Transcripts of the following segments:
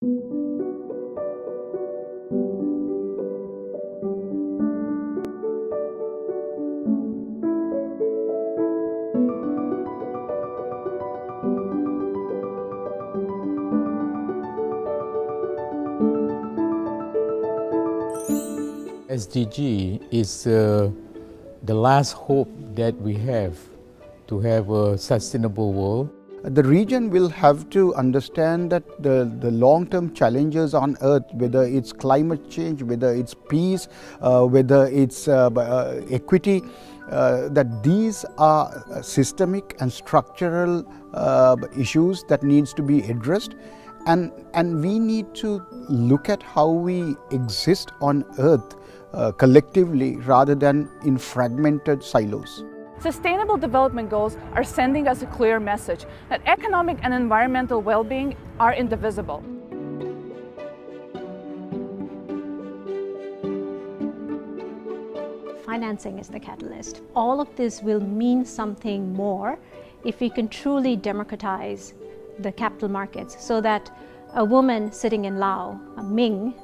SDG is the last hope that we have to have a sustainable world. The region will have to understand that the long-term challenges on Earth, whether it's climate change, whether it's peace, whether it's equity, that these are systemic and structural issues that needs to be addressed. And we need to look at how we exist on Earth collectively rather than in fragmented silos. Sustainable Development Goals are sending us a clear message that economic and environmental well-being are indivisible. Financing is the catalyst. All of this will mean something more if we can truly democratize the capital markets so that a woman sitting in Laos,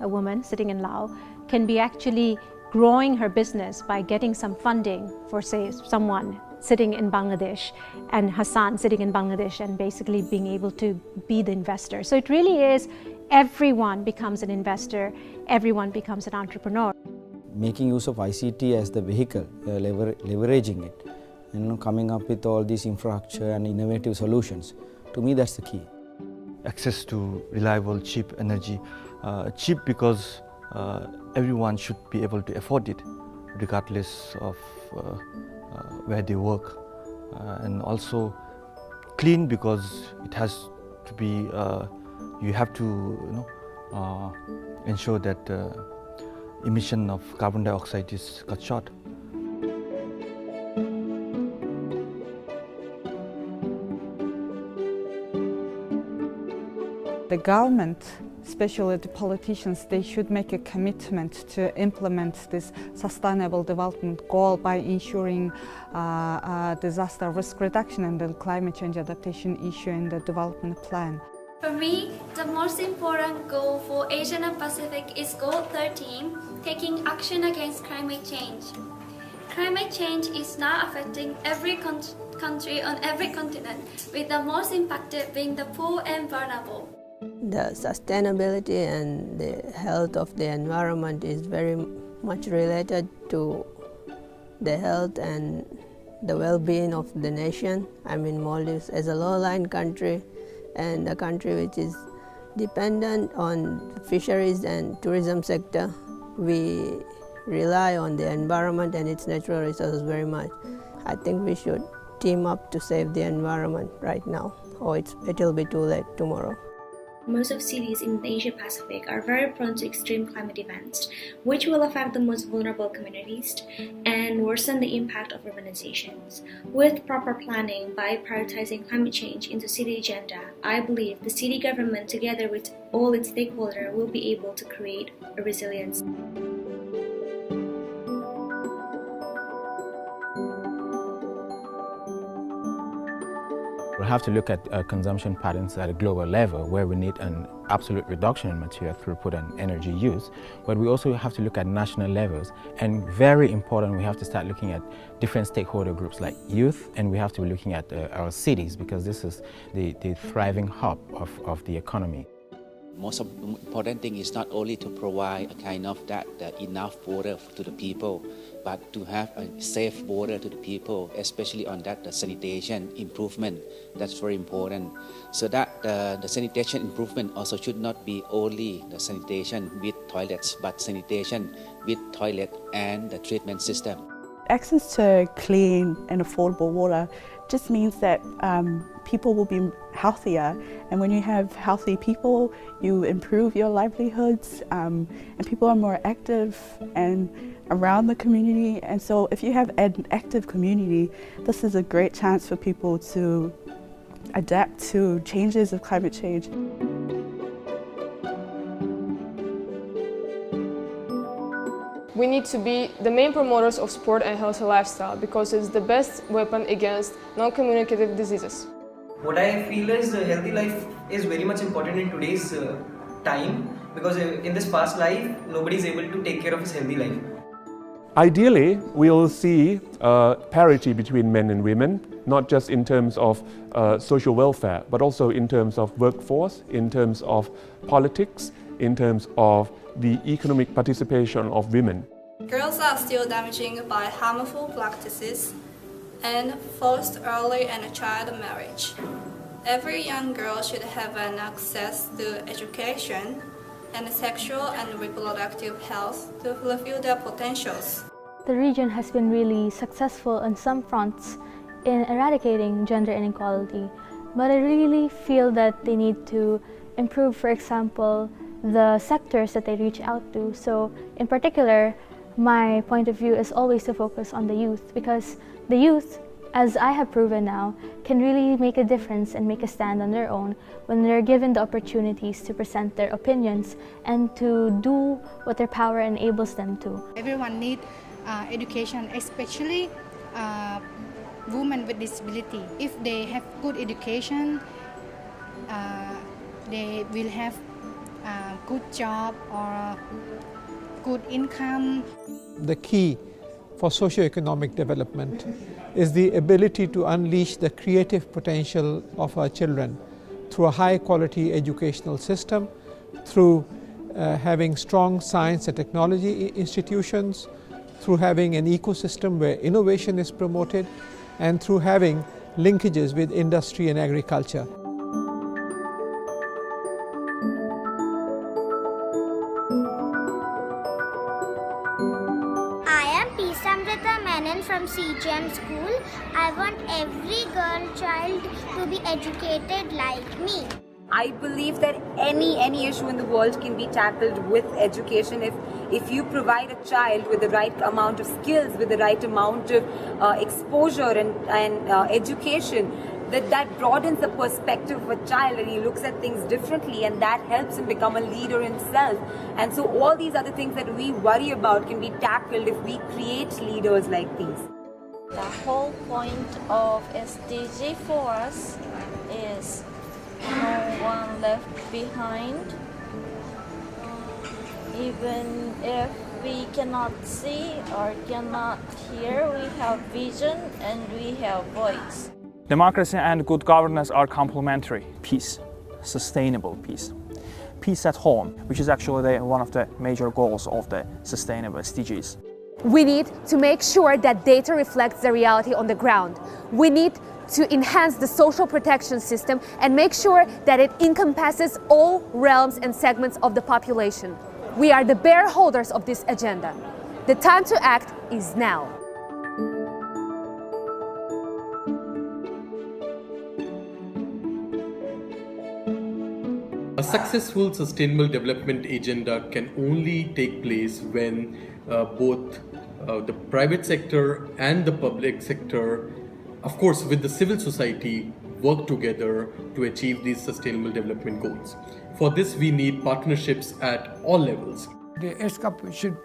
a woman sitting in Laos, can be actually growing her business by getting some funding for, say, someone sitting in Bangladesh, and Hassan sitting in Bangladesh, and basically being able to be the investor. So it really is everyone becomes an investor, everyone becomes an entrepreneur. Making use of ICT as the vehicle, leveraging it, coming up with all these infrastructure and innovative solutions. To me, that's the key. Access to reliable, cheap energy. Cheap because everyone should be able to afford it, regardless of where they work. And also clean because it has to be, you have to ensure that emission of carbon dioxide is cut short. The government, especially the politicians, they should make a commitment to implement this sustainable development goal by ensuring disaster risk reduction and the climate change adaptation issue in the development plan. For me, the most important goal for Asia and Pacific is Goal 13, taking action against climate change. Climate change is now affecting every country on every continent, with the most impacted being the poor and vulnerable. The sustainability and the health of the environment is very much related to the health and the well-being of the nation. I mean, Maldives as a low-lying country and a country which is dependent on fisheries and tourism sector. We rely on the environment and its natural resources very much. I think we should team up to save the environment right now, or it'll be too late tomorrow. Most of cities in the Asia Pacific are very prone to extreme climate events, which will affect the most vulnerable communities and worsen the impact of urbanizations. With proper planning by prioritizing climate change into city agenda, I believe the city government, together with all its stakeholders, will be able to create a resilience. We have to look at consumption patterns at a global level where we need an absolute reduction in material throughput and energy use, but we also have to look at national levels, and very important, we have to start looking at different stakeholder groups like youth, and we have to be looking at our cities, because this is the thriving hub of the economy. Most important thing is not only to provide a kind of enough water to the people, but to have a safe water to the people, especially on the sanitation improvement. That's very important. So that the sanitation improvement also should not be only the sanitation with toilets, but sanitation with toilet and the treatment system. Access to clean and affordable water just means that people will be healthier, and when you have healthy people, you improve your livelihoods, and people are more active and around the community. And so if you have an active community, this is a great chance for people to adapt to changes of climate change. We need to be the main promoters of sport and healthy lifestyle because it's the best weapon against non-communicative diseases. What I feel is healthy life is very much important in today's time, because in this past life, nobody is able to take care of his healthy life. Ideally, we'll see parity between men and women, not just in terms of social welfare, but also in terms of workforce, in terms of politics, in terms of the economic participation of women. Girls are still damaging by harmful practices and forced early and child marriage. Every young girl should have an access to education and sexual and reproductive health to fulfill their potentials. The region has been really successful on some fronts in eradicating gender inequality, but I really feel that they need to improve, for example, the sectors that they reach out to. So in particular, my point of view is always to focus on the youth, because the youth, as I have proven now, can really make a difference and make a stand on their own when they're given the opportunities to present their opinions and to do what their power enables them to. Everyone needs education, especially women with disability. If they have good education, they will have a good job or good income. The key for socio-economic development is the ability to unleash the creative potential of our children through a high-quality educational system, through having strong science and technology institutions, through having an ecosystem where innovation is promoted, and through having linkages with industry and agriculture. From CGM school. I want every girl child to be educated like me. I believe that any issue in the world can be tackled with education if you provide a child with the right amount of skills, with the right amount of exposure and education. That broadens the perspective of a child, and he looks at things differently, and that helps him become a leader himself. And so all these other things that we worry about can be tackled if we create leaders like these. The whole point of SDG for us is no one left behind. Even if we cannot see or cannot hear, we have vision and we have voice. Democracy and good governance are complementary. Peace, sustainable peace. Peace at home, which is actually one of the major goals of the sustainable SDGs. We need to make sure that data reflects the reality on the ground. We need to enhance the social protection system and make sure that it encompasses all realms and segments of the population. We are the bear holders of this agenda. The time to act is now. A successful sustainable development agenda can only take place when both the private sector and the public sector, of course with the civil society, work together to achieve these sustainable development goals. For this, we need partnerships at all levels. The ESCAP should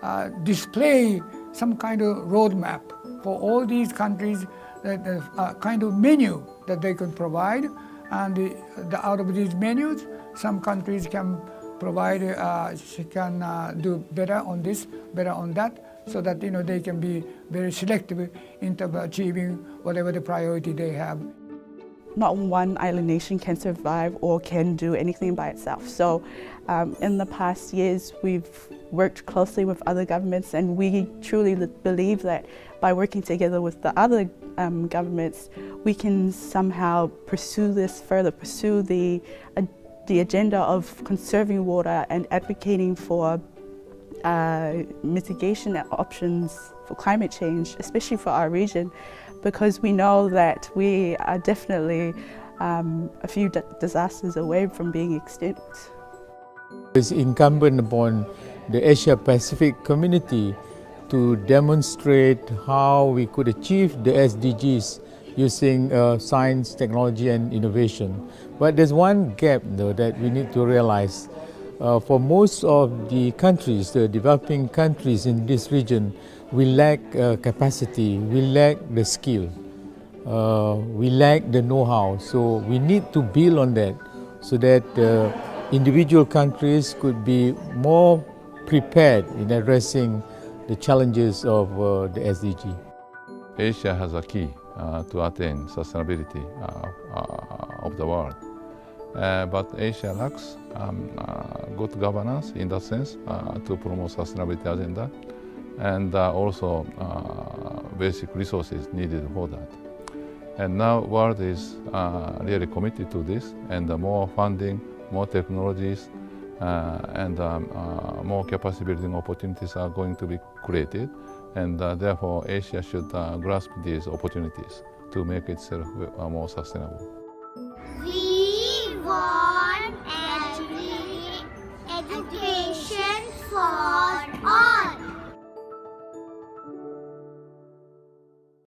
display some kind of roadmap for all these countries, a kind of menu that they can provide, and out of these menus, some countries can provide, do better on this, better on that, so that they can be very selective in terms of achieving whatever the priority they have. Not one island nation can survive or can do anything by itself. So in the past years, we've worked closely with other governments, and we truly believe that by working together with the other governments, we can somehow pursue this further, pursue the agenda of conserving water and advocating for mitigation options for climate change, especially for our region, because we know that we are definitely a few disasters away from being extinct. It's incumbent upon the Asia-Pacific community to demonstrate how we could achieve the SDGs using science, technology and innovation. But there's one gap though that we need to realize. For most of the countries, the developing countries in this region, we lack capacity, we lack the skill, we lack the know-how. So we need to build on that so that individual countries could be more prepared in addressing the challenges of the SDG. Asia has a key to attain sustainability of the world. But Asia lacks good governance in that sense to promote sustainability agenda, and also basic resources needed for that. And now world is really committed to this, and more funding, more technologies, and more capacity building opportunities are going to be created, and therefore Asia should grasp these opportunities to make itself more sustainable. We want education for all.